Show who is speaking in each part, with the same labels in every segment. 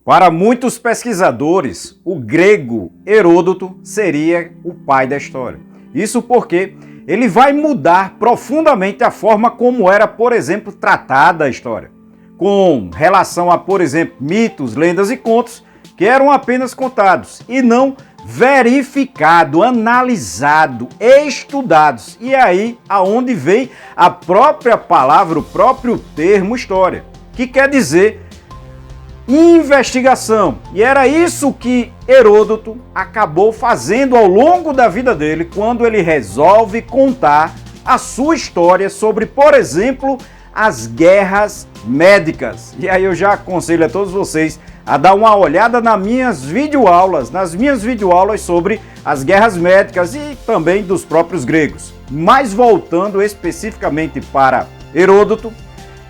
Speaker 1: Para muitos pesquisadores, o grego Heródoto seria o pai da história. Isso porque ele vai mudar profundamente a forma como era, por exemplo, tratada a história, com relação a, por exemplo, mitos, lendas e contos que eram apenas contados e não verificado, analisado, estudados. E aí aonde vem a própria palavra, o próprio termo história, que quer dizer investigação. E era isso que Heródoto acabou fazendo ao longo da vida dele, quando ele resolve contar a sua história sobre, por exemplo, as guerras médicas. E aí eu já aconselho a todos vocês a dar uma olhada nas minhas videoaulas sobre as guerras médicas e também dos próprios gregos. Mas voltando especificamente para Heródoto,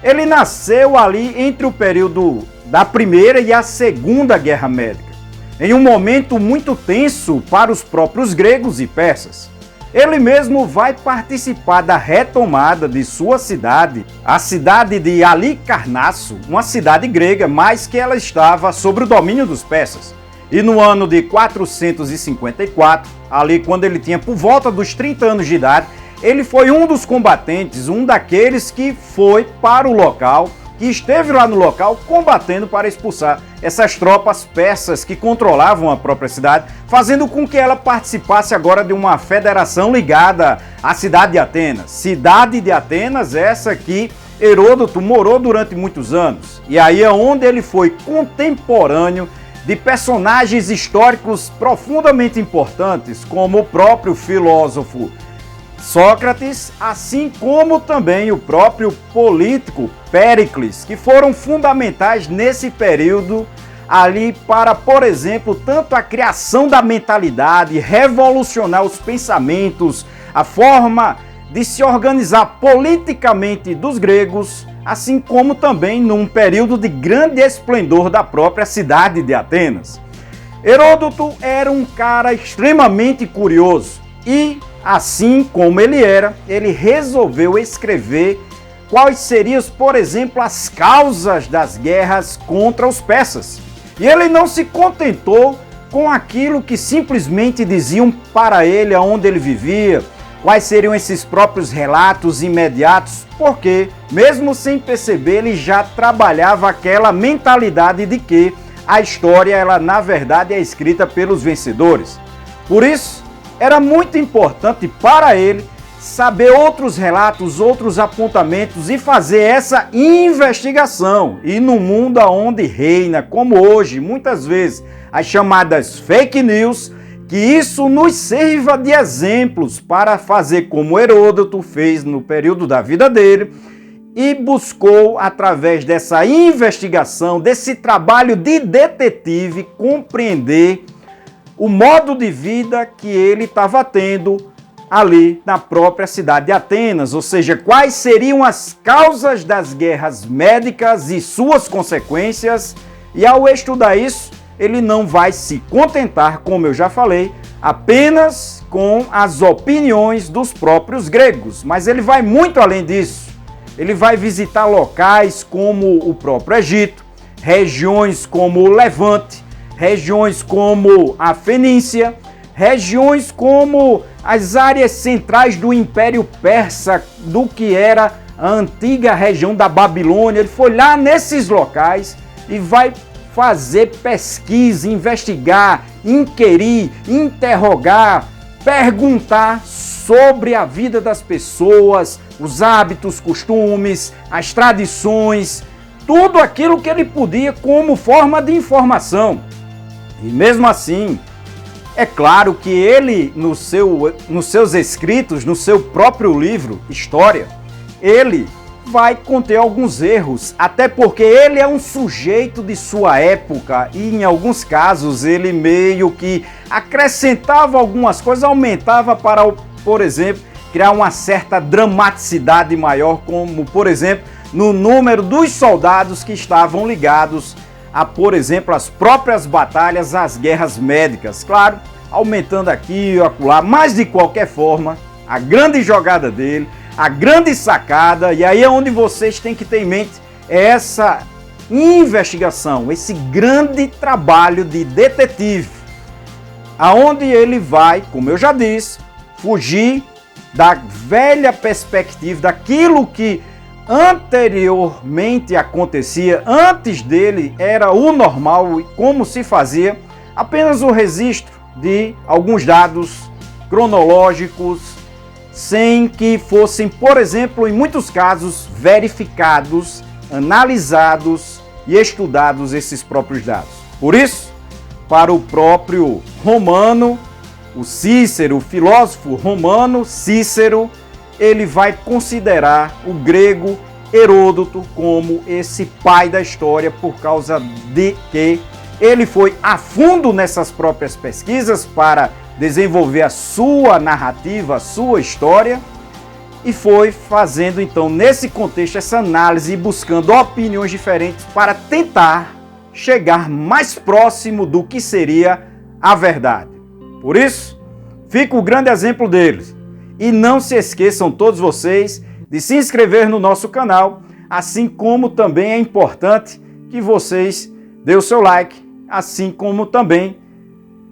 Speaker 1: ele nasceu ali entre o período da Primeira e a Segunda Guerra Médica, em um momento muito tenso para os próprios gregos e persas. Ele mesmo vai participar da retomada de sua cidade, a cidade de Halicarnasso, uma cidade grega, mas que ela estava sob o domínio dos persas. E no ano de 454, ali quando ele tinha por volta dos 30 anos de idade, ele foi um dos combatentes, um daqueles que foi para o local, que esteve lá no local combatendo para expulsar essas tropas persas que controlavam a própria cidade, fazendo com que ela participasse agora de uma federação ligada à cidade de Atenas. Cidade de Atenas, essa que Heródoto morou durante muitos anos. E aí é onde ele foi contemporâneo de personagens históricos profundamente importantes, como o próprio filósofo Sócrates, assim como também o próprio político Péricles, que foram fundamentais nesse período ali para, por exemplo, tanto a criação da mentalidade, revolucionar os pensamentos, a forma de se organizar politicamente dos gregos, assim como também num período de grande esplendor da própria cidade de Atenas. Heródoto era um cara extremamente curioso e, assim como ele era, ele resolveu escrever quais seriam, por exemplo, as causas das guerras contra os persas. E ele não se contentou com aquilo que simplesmente diziam para ele aonde ele vivia, quais seriam esses próprios relatos imediatos, porque, mesmo sem perceber, ele já trabalhava aquela mentalidade de que a história, ela na verdade é escrita pelos vencedores. Por isso, era muito importante para ele saber outros relatos, outros apontamentos e fazer essa investigação. E no mundo onde reina, como hoje, muitas vezes, as chamadas fake news, que isso nos sirva de exemplos para fazer como Heródoto fez no período da vida dele e buscou, através dessa investigação, desse trabalho de detetive, compreender o modo de vida que ele estava tendo ali na própria cidade de Atenas, ou seja, quais seriam as causas das guerras médicas e suas consequências. E ao estudar isso, ele não vai se contentar, como eu já falei, apenas com as opiniões dos próprios gregos, mas ele vai muito além disso. Ele vai visitar locais como o próprio Egito, regiões como o Levante, regiões como a Fenícia, regiões como as áreas centrais do Império Persa, do que era a antiga região da Babilônia. Ele foi lá nesses locais e vai fazer pesquisa, investigar, inquirir, interrogar, perguntar sobre a vida das pessoas, os hábitos, costumes, as tradições, tudo aquilo que ele podia como forma de informação. E mesmo assim, é claro que ele, nos seus escritos, no seu próprio livro, História, ele vai conter alguns erros, até porque ele é um sujeito de sua época e em alguns casos ele meio que acrescentava algumas coisas, aumentava para, por exemplo, criar uma certa dramaticidade maior, como, por exemplo, no número dos soldados que estavam ligados a, por exemplo, as próprias batalhas, as guerras médicas. Claro, aumentando aqui e acolá, mas de qualquer forma, a grande jogada dele, a grande sacada, e aí é onde vocês têm que ter em mente essa investigação, esse grande trabalho de detetive, aonde ele vai, como eu já disse, fugir da velha perspectiva, daquilo que anteriormente acontecia, antes dele era o normal e como se fazia, apenas o registro de alguns dados cronológicos, sem que fossem, por exemplo, em muitos casos, verificados, analisados e estudados esses próprios dados. Por isso, para o próprio Romano, o Cícero, o filósofo romano Cícero, ele vai considerar o grego Heródoto como esse pai da história, por causa de que ele foi a fundo nessas próprias pesquisas para desenvolver a sua narrativa, a sua história, e foi fazendo então nesse contexto essa análise e buscando opiniões diferentes para tentar chegar mais próximo do que seria a verdade. Por isso, fica o grande exemplo deles. E não se esqueçam todos vocês de se inscrever no nosso canal, assim como também é importante que vocês dêem o seu like, assim como também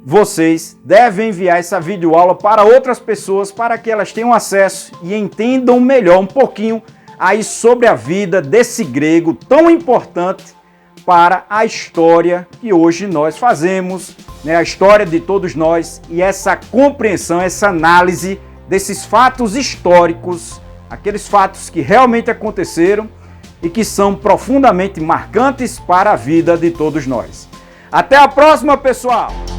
Speaker 1: vocês devem enviar essa videoaula para outras pessoas, para que elas tenham acesso e entendam melhor um pouquinho aí sobre a vida desse grego tão importante para a história que hoje nós fazemos, né? A história de todos nós, e essa compreensão, essa análise desses fatos históricos, aqueles fatos que realmente aconteceram e que são profundamente marcantes para a vida de todos nós. Até a próxima, pessoal!